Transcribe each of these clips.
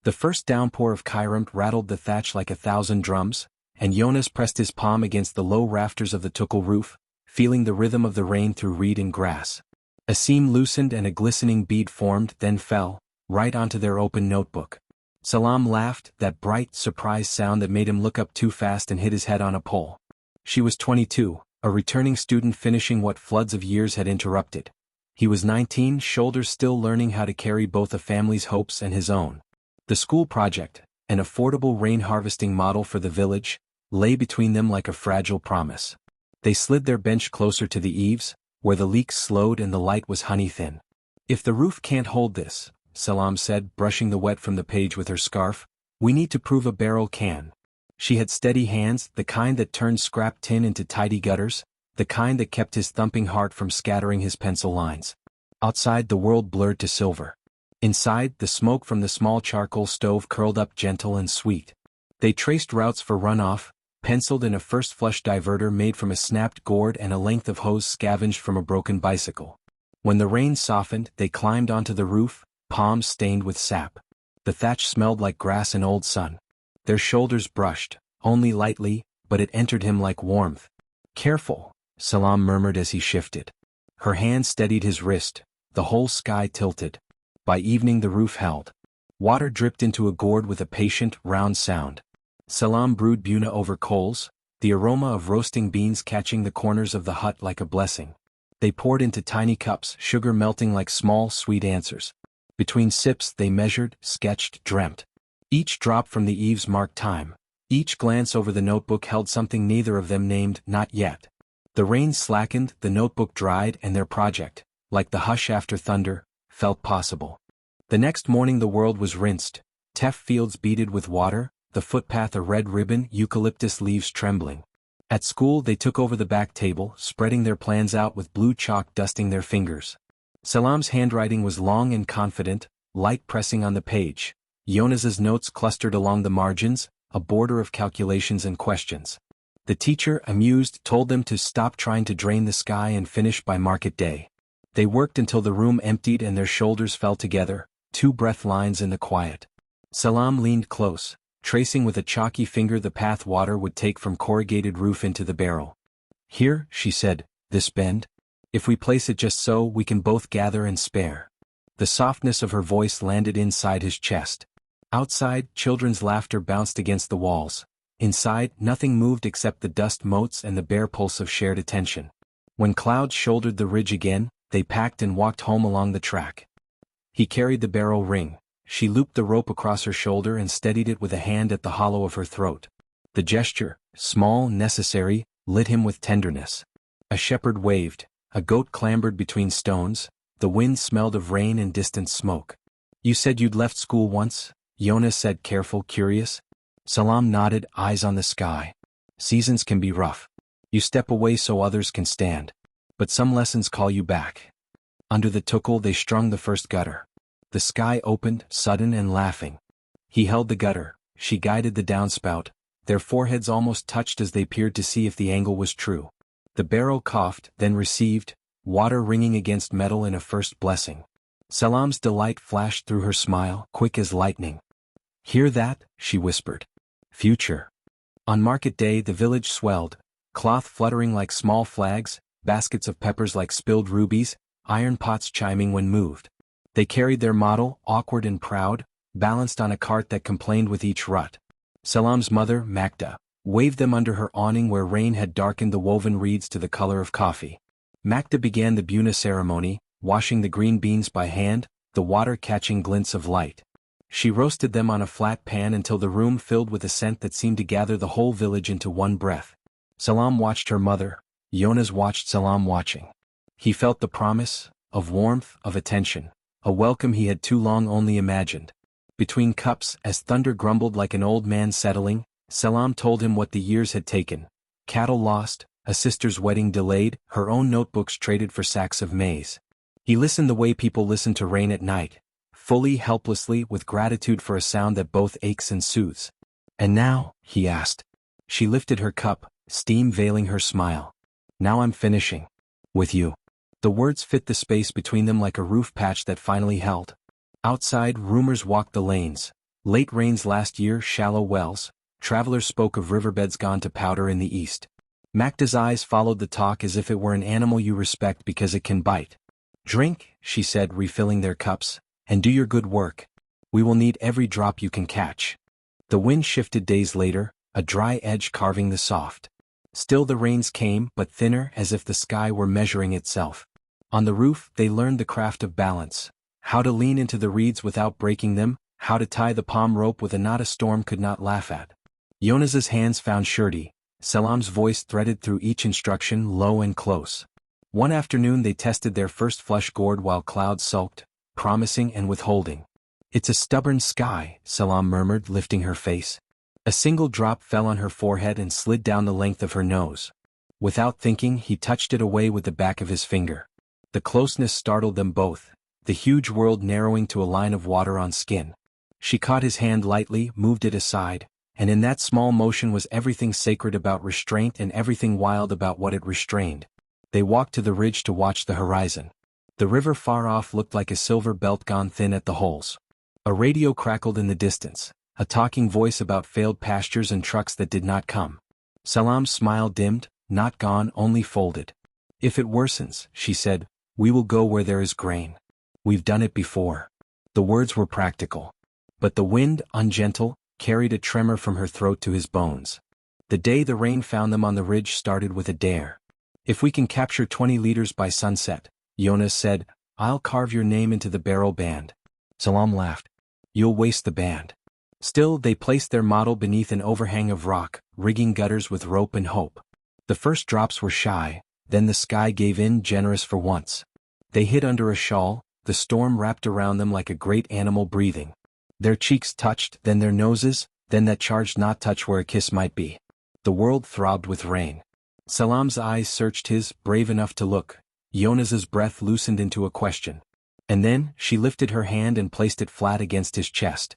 The first downpour of Kairumt rattled the thatch like 1,000 drums, and Yonas pressed his palm against the low rafters of the tukul roof, feeling the rhythm of the rain through reed and grass. A seam loosened and a glistening bead formed, then fell, right onto their open notebook. Selam laughed, that bright, surprised sound that made him look up too fast and hit his head on a pole. She was 22, a returning student finishing what floods of years had interrupted. He was 19, shoulders still learning how to carry both a family's hopes and his own. The school project, an affordable rain harvesting model for the village, lay between them like a fragile promise. They slid their bench closer to the eaves, where the leaks slowed and the light was honey-thin. "If the roof can't hold this," Selam said, brushing the wet from the page with her scarf, "we need to prove a barrel can." She had steady hands, the kind that turned scrap tin into tidy gutters, the kind that kept his thumping heart from scattering his pencil lines. Outside, the world blurred to silver. Inside, the smoke from the small charcoal stove curled up gentle and sweet. They traced routes for runoff, penciled in a first flush diverter made from a snapped gourd and a length of hose scavenged from a broken bicycle. When the rain softened, they climbed onto the roof, palms stained with sap. The thatch smelled like grass and old sun. Their shoulders brushed, only lightly, but it entered him like warmth. "Careful," Selam murmured as he shifted. Her hand steadied his wrist, the whole sky tilted. By evening the roof held. Water dripped into a gourd with a patient, round sound. Selam brewed buna over coals, the aroma of roasting beans catching the corners of the hut like a blessing. They poured into tiny cups, sugar melting like small, sweet answers. Between sips they measured, sketched, dreamt. Each drop from the eaves marked time. Each glance over the notebook held something neither of them named, not yet. The rain slackened, the notebook dried, and their project, like the hush after thunder, felt possible. The next morning the world was rinsed, teff fields beaded with water, the footpath a red ribbon, eucalyptus leaves trembling. At school they took over the back table, spreading their plans out with blue chalk dusting their fingers. Selam's handwriting was long and confident, light pressing on the page. Jonas's notes clustered along the margins, a border of calculations and questions. The teacher, amused, told them to stop trying to drain the sky and finish by market day. They worked until the room emptied and their shoulders fell together, two breath lines in the quiet. Selam leaned close, tracing with a chalky finger the path water would take from corrugated roof into the barrel. "Here," she said, "this bend. If we place it just so, we can both gather and spare." The softness of her voice landed inside his chest. Outside, children's laughter bounced against the walls. Inside, nothing moved except the dust motes and the bare pulse of shared attention. When clouds shouldered the ridge again, they packed and walked home along the track. He carried the barrel ring. She looped the rope across her shoulder and steadied it with a hand at the hollow of her throat. The gesture, small, necessary, lit him with tenderness. A shepherd waved, a goat clambered between stones, the wind smelled of rain and distant smoke. "You said you'd left school once?" Yonas said, careful, curious. Selam nodded, eyes on the sky. "Seasons can be rough. You step away so others can stand. But some lessons call you back." Under the tukul they strung the first gutter. The sky opened, sudden and laughing. He held the gutter, she guided the downspout, their foreheads almost touched as they peered to see if the angle was true. The barrel coughed, then received, water ringing against metal in a first blessing. Selam's delight flashed through her smile, quick as lightning. "Hear that?" she whispered. "Future." On market day the village swelled, cloth fluttering like small flags, baskets of peppers like spilled rubies, iron pots chiming when moved. They carried their model, awkward and proud, balanced on a cart that complained with each rut. Selam's mother, Makda, waved them under her awning where rain had darkened the woven reeds to the color of coffee. Makda began the buna ceremony, washing the green beans by hand, the water catching glints of light. She roasted them on a flat pan until the room filled with a scent that seemed to gather the whole village into one breath. Selam watched her mother, Yonas watched Selam watching. He felt the promise, of warmth, of attention, a welcome he had too long only imagined. Between cups, as thunder grumbled like an old man settling, Selam told him what the years had taken. Cattle lost, a sister's wedding delayed, her own notebooks traded for sacks of maize. He listened the way people listen to rain at night, fully, helplessly, with gratitude for a sound that both aches and soothes. "And now?" he asked. She lifted her cup, steam veiling her smile. "Now I'm finishing. With you." The words fit the space between them like a roof patch that finally held. Outside, rumors walked the lanes. Late rains last year, shallow wells. Travelers spoke of riverbeds gone to powder in the east. Magda's eyes followed the talk as if it were an animal you respect because it can bite. Drink, she said, refilling their cups, and do your good work. We will need every drop you can catch. The wind shifted days later, a dry edge carving the soft. Still the rains came, but thinner, as if the sky were measuring itself. On the roof, they learned the craft of balance. How to lean into the reeds without breaking them, how to tie the palm rope with a knot a storm could not laugh at. Jonas's hands found surety. Selam's voice threaded through each instruction, low and close. One afternoon they tested their first flush gourd while clouds sulked, promising and withholding. It's a stubborn sky, Selam murmured, lifting her face. A single drop fell on her forehead and slid down the length of her nose. Without thinking, he touched it away with the back of his finger. The closeness startled them both, the huge world narrowing to a line of water on skin. She caught his hand lightly, moved it aside, and in that small motion was everything sacred about restraint and everything wild about what it restrained. They walked to the ridge to watch the horizon. The river far off looked like a silver belt gone thin at the holes. A radio crackled in the distance, a talking voice about failed pastures and trucks that did not come. Selam's smile dimmed, not gone, only folded. If it worsens, she said, we will go where there is grain. We've done it before. The words were practical. But the wind, ungentle, carried a tremor from her throat to his bones. The day the rain found them on the ridge started with a dare. If we can capture 20 liters by sunset, Yonas said, I'll carve your name into the barrel band. Selam laughed. You'll waste the band. Still, they placed their model beneath an overhang of rock, rigging gutters with rope and hope. The first drops were shy, then the sky gave in, generous for once. They hid under a shawl, the storm wrapped around them like a great animal breathing. Their cheeks touched, then their noses, then that charged not touch where a kiss might be. The world throbbed with rain. Selam's eyes searched his, brave enough to look. Jonas's breath loosened into a question. And then, she lifted her hand and placed it flat against his chest.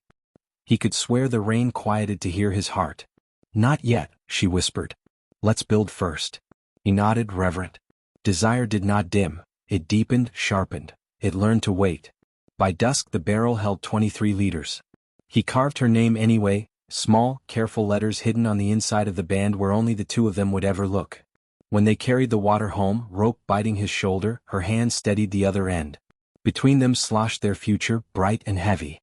He could swear the rain quieted to hear his heart. Not yet, she whispered. Let's build first. He nodded, reverent. Desire did not dim, it deepened, sharpened, it learned to wait. By dusk the barrel held 23 liters. He carved her name anyway, small, careful letters hidden on the inside of the band where only the two of them would ever look. When they carried the water home, rope biting his shoulder, her hand steadied the other end. Between them sloshed their future, bright and heavy.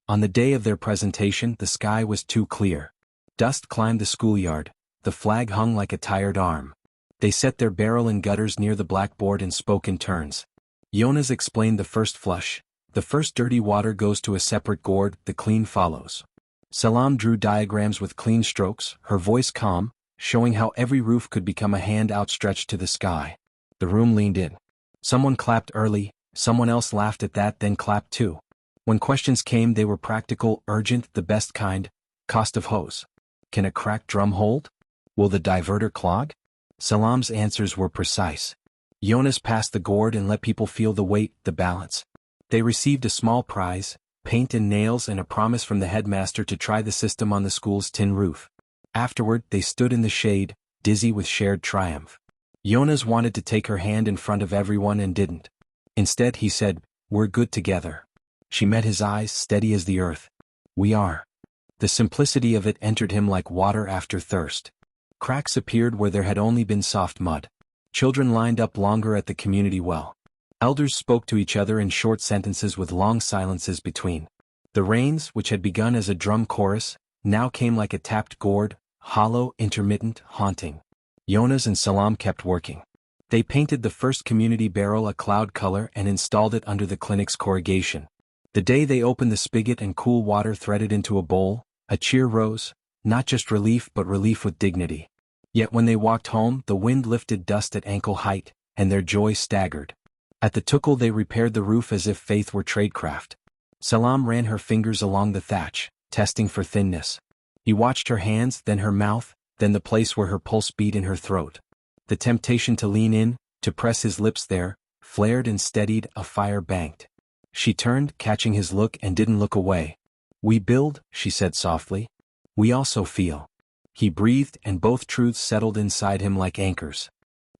On the day of their presentation the sky was too clear. Dust climbed the schoolyard, the flag hung like a tired arm. They set their barrel in gutters near the blackboard and spoke in turns. Yonas explained the first flush. The first dirty water goes to a separate gourd, the clean follows. Selam drew diagrams with clean strokes, her voice calm, showing how every roof could become a hand outstretched to the sky. The room leaned in. Someone clapped early, someone else laughed at that, then clapped too. When questions came they were practical, urgent, the best kind. Cost of hose. Can a cracked drum hold? Will the diverter clog? Selam's answers were precise. Yonas passed the gourd and let people feel the weight, the balance. They received a small prize, paint and nails and a promise from the headmaster to try the system on the school's tin roof. Afterward, they stood in the shade, dizzy with shared triumph. Yonas wanted to take her hand in front of everyone and didn't. Instead he said, we're good together. She met his eyes, steady as the earth. We are. The simplicity of it entered him like water after thirst. Cracks appeared where there had only been soft mud. Children lined up longer at the community well. Elders spoke to each other in short sentences with long silences between. The rains, which had begun as a drum chorus, now came like a tapped gourd, hollow, intermittent, haunting. Yonas and Selam kept working. They painted the first community barrel a cloud color and installed it under the clinic's corrugation. The day they opened the spigot and cool water threaded into a bowl, a cheer rose, not just relief but relief with dignity. Yet when they walked home the wind lifted dust at ankle height, and their joy staggered. At the tukul they repaired the roof as if faith were tradecraft. Selam ran her fingers along the thatch, testing for thinness. He watched her hands, then her mouth, then the place where her pulse beat in her throat. The temptation to lean in, to press his lips there, flared and steadied, a fire banked. She turned, catching his look, and didn't look away. We build, she said softly. We also feel. He breathed, and both truths settled inside him like anchors.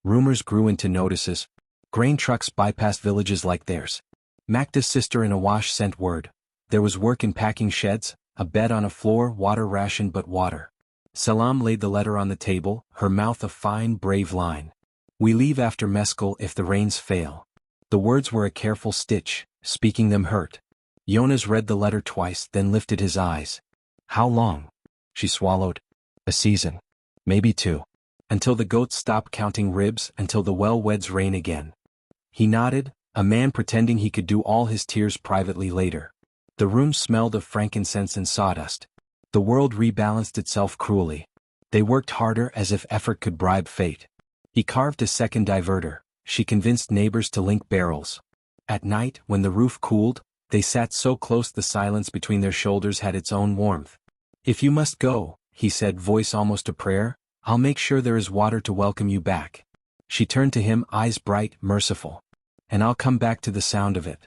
Rumors grew into notices. Grain trucks bypassed villages like theirs. Magda's sister in Awash sent word. There was work in packing sheds, a bed on a floor, water ration but water. Selam laid the letter on the table, her mouth a fine, brave line. We leave after mescal if the rains fail. The words were a careful stitch, speaking them hurt. Yonas read the letter twice, then lifted his eyes. How long? She swallowed. A season. Maybe 2. Until the goats stop counting ribs, until the well-weds rain again. He nodded, a man pretending he could do all his tears privately later. The room smelled of frankincense and sawdust. The world rebalanced itself cruelly. They worked harder as if effort could bribe fate. He carved a second diverter. She convinced neighbors to link barrels. At night, when the roof cooled, they sat so close the silence between their shoulders had its own warmth. If you must go, he said, voice almost a prayer, I'll make sure there is water to welcome you back. She turned to him, eyes bright, merciful. And I'll come back to the sound of it.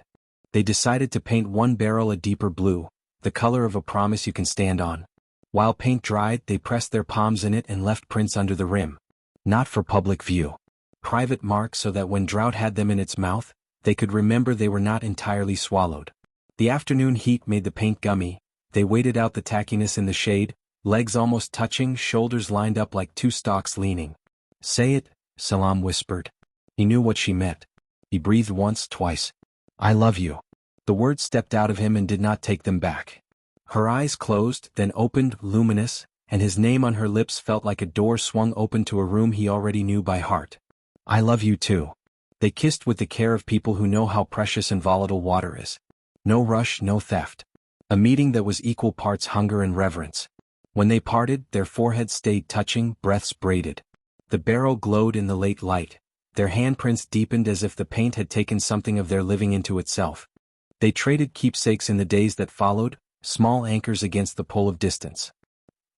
They decided to paint one barrel a deeper blue, the color of a promise you can stand on. While paint dried, they pressed their palms in it and left prints under the rim. Not for public view. Private marks so that when Drought had them in its mouth, they could remember they were not entirely swallowed. The afternoon heat made the paint gummy. They waited out the tackiness in the shade, legs almost touching, shoulders lined up like 2 stalks leaning. Say it, Selam whispered. He knew what she meant. He breathed once, twice. I love you. The words stepped out of him and did not take them back. Her eyes closed, then opened, luminous, and his name on her lips felt like a door swung open to a room he already knew by heart. I love you too. They kissed with the care of people who know how precious and volatile water is. No rush, no theft. A meeting that was equal parts hunger and reverence. When they parted, their foreheads stayed touching, breaths braided. The barrel glowed in the late light. Their handprints deepened as if the paint had taken something of their living into itself. They traded keepsakes in the days that followed, small anchors against the pull of distance.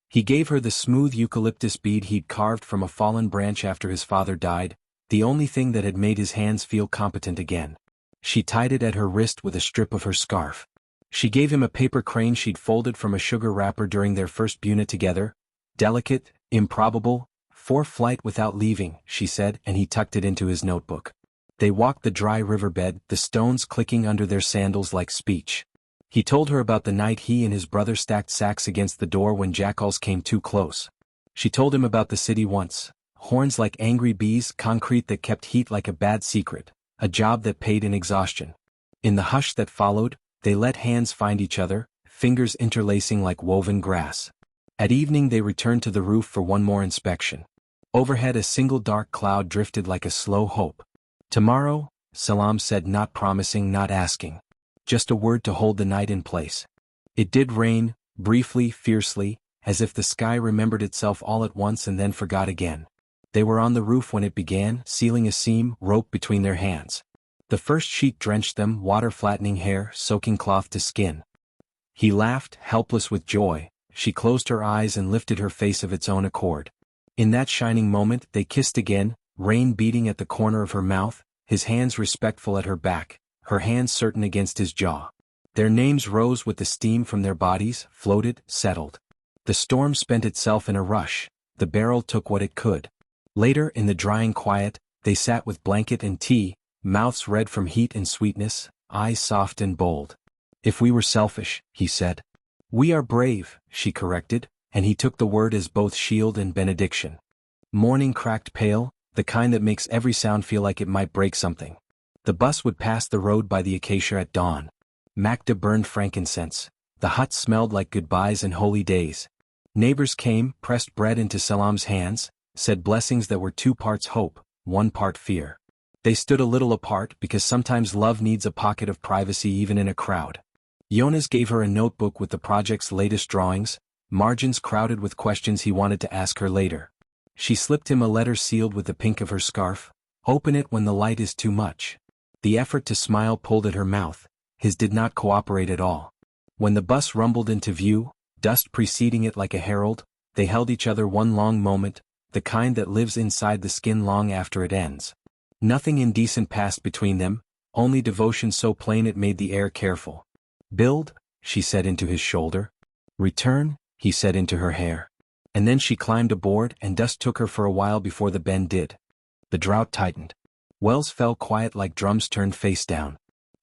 He gave her the smooth eucalyptus bead he'd carved from a fallen branch after his father died, the only thing that had made his hands feel competent again. She tied it at her wrist with a strip of her scarf. She gave him a paper crane she'd folded from a sugar wrapper during their first bunit together. Delicate, improbable, for flight without leaving, she said, and he tucked it into his notebook. They walked the dry riverbed, the stones clicking under their sandals like speech. He told her about the night he and his brother stacked sacks against the door when jackals came too close. She told him about the city once. Horns like angry bees, concrete that kept heat like a bad secret, a job that paid in exhaustion. In the hush that followed, they let hands find each other, fingers interlacing like woven grass. At evening they returned to the roof for one more inspection. Overhead a single dark cloud drifted like a slow hope. Tomorrow, Selam said, not promising, not asking. Just a word to hold the night in place. It did rain, briefly, fiercely, as if the sky remembered itself all at once and then forgot again. They were on the roof when it began, sealing a seam, rope between their hands. The first sheet drenched them, water flattening hair, soaking cloth to skin. He laughed, helpless with joy. She closed her eyes and lifted her face of its own accord. In that shining moment, they kissed again, rain beating at the corner of her mouth, his hands respectful at her back, her hands certain against his jaw. Their names rose with the steam from their bodies, floated, settled. The storm spent itself in a rush. The barrel took what it could. Later, in the drying quiet, they sat with blanket and tea, mouths red from heat and sweetness, eyes soft and bold. If we were selfish, he said. We are brave, she corrected, and he took the word as both shield and benediction. Morning cracked pale, the kind that makes every sound feel like it might break something. The bus would pass the road by the acacia at dawn. Magda burned frankincense. The hut smelled like goodbyes and holy days. Neighbors came, pressed bread into Selam's hands, said blessings that were 2 parts hope, 1 part fear. They stood a little apart because sometimes love needs a pocket of privacy even in a crowd. Yonas gave her a notebook with the project's latest drawings, margins crowded with questions he wanted to ask her later. She slipped him a letter sealed with the pink of her scarf. Open it when the light is too much. The effort to smile pulled at her mouth. His did not cooperate at all. When the bus rumbled into view, dust preceding it like a herald, they held each other one long moment, the kind that lives inside the skin long after it ends. Nothing indecent passed between them, only devotion so plain it made the air careful. Build, she said into his shoulder. Return, he said into her hair. And then she climbed aboard and dust took her for a while before the bend did. The drought tightened. Wells fell quiet like drums turned face down.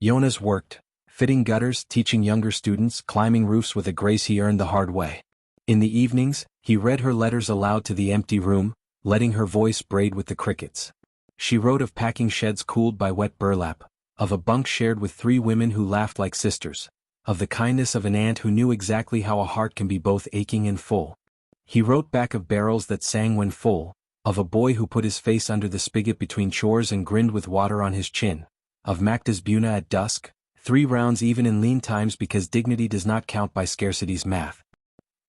Yonas worked, fitting gutters, teaching younger students, climbing roofs with a grace he earned the hard way. In the evenings, he read her letters aloud to the empty room, letting her voice braid with the crickets. She wrote of packing sheds cooled by wet burlap, of a bunk shared with 3 women who laughed like sisters, of the kindness of an aunt who knew exactly how a heart can be both aching and full. He wrote back of barrels that sang when full, of a boy who put his face under the spigot between chores and grinned with water on his chin, of Macta's Buna at dusk, 3 rounds even in lean times because dignity does not count by scarcity's math.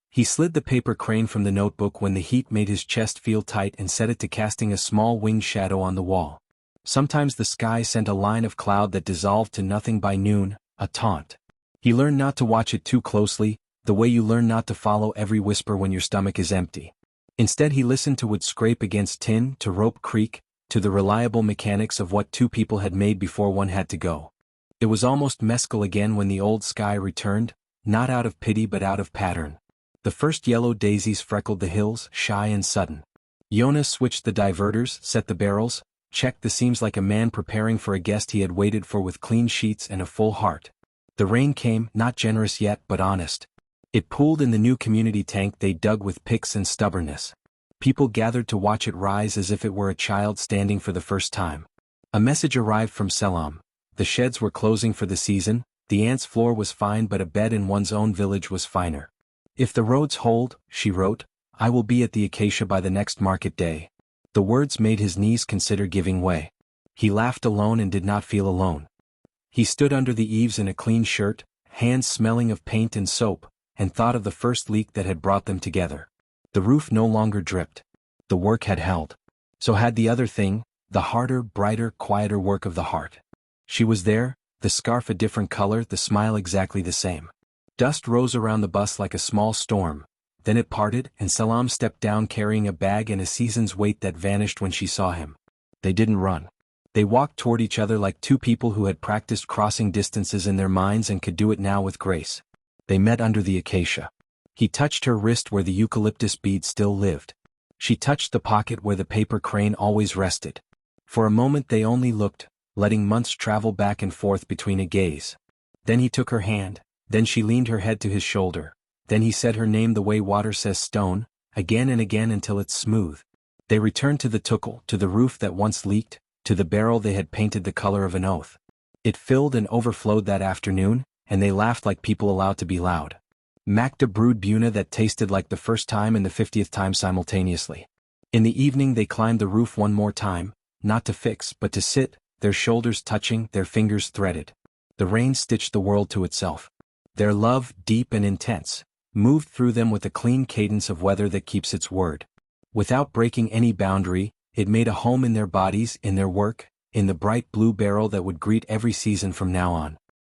He slid the paper crane from the notebook when the heat made his chest feel tight and set it to casting a small winged shadow on the wall. Sometimes the sky sent a line of cloud that dissolved to nothing by noon, a taunt. He learned not to watch it too closely, the way you learn not to follow every whisper when your stomach is empty. Instead he listened to wood scrape against tin, to rope creak, to the reliable mechanics of what 2 people had made before one had to go. It was almost mescal again when the old sky returned, not out of pity but out of pattern. The first yellow daisies freckled the hills, shy and sudden. Yonas switched the diverters, set the barrels, checked the seams like a man preparing for a guest he had waited for with clean sheets and a full heart. The rain came, not generous yet but honest. It pooled in the new community tank they dug with picks and stubbornness. People gathered to watch it rise as if it were a child standing for the first time. A message arrived from Selam. The sheds were closing for the season, the ants' floor was fine but a bed in one's own village was finer. If the roads hold, she wrote, I will be at the acacia by the next market day. The words made his knees consider giving way. He laughed alone and did not feel alone. He stood under the eaves in a clean shirt, hands smelling of paint and soap, and thought of the first leak that had brought them together. The roof no longer dripped. The work had held. So had the other thing, the harder, brighter, quieter work of the heart. She was there, the scarf a different color, the smile exactly the same. Dust rose around the bus like a small storm, then it parted and Selam stepped down carrying a bag and a season's weight that vanished when she saw him. They didn't run. They walked toward each other like 2 people who had practiced crossing distances in their minds and could do it now with grace. They met under the acacia. He touched her wrist where the eucalyptus bead still lived. She touched the pocket where the paper crane always rested. For a moment they only looked, letting months travel back and forth between a gaze. Then he took her hand, then she leaned her head to his shoulder, then he said her name the way water says stone, again and again until it's smooth. They returned to the tukul, to the roof that once leaked, to the barrel they had painted the color of an oath. It filled and overflowed that afternoon, and they laughed like people allowed to be loud. Macta brewed buna that tasted like the first time and the 50th time simultaneously. In the evening they climbed the roof one more time, not to fix but to sit, their shoulders touching, their fingers threaded. The rain stitched the world to itself. Their love, deep and intense, moved through them with a clean cadence of weather that keeps its word. Without breaking any boundary, it made a home in their bodies, in their work, in the bright blue barrel that would greet every season from now on.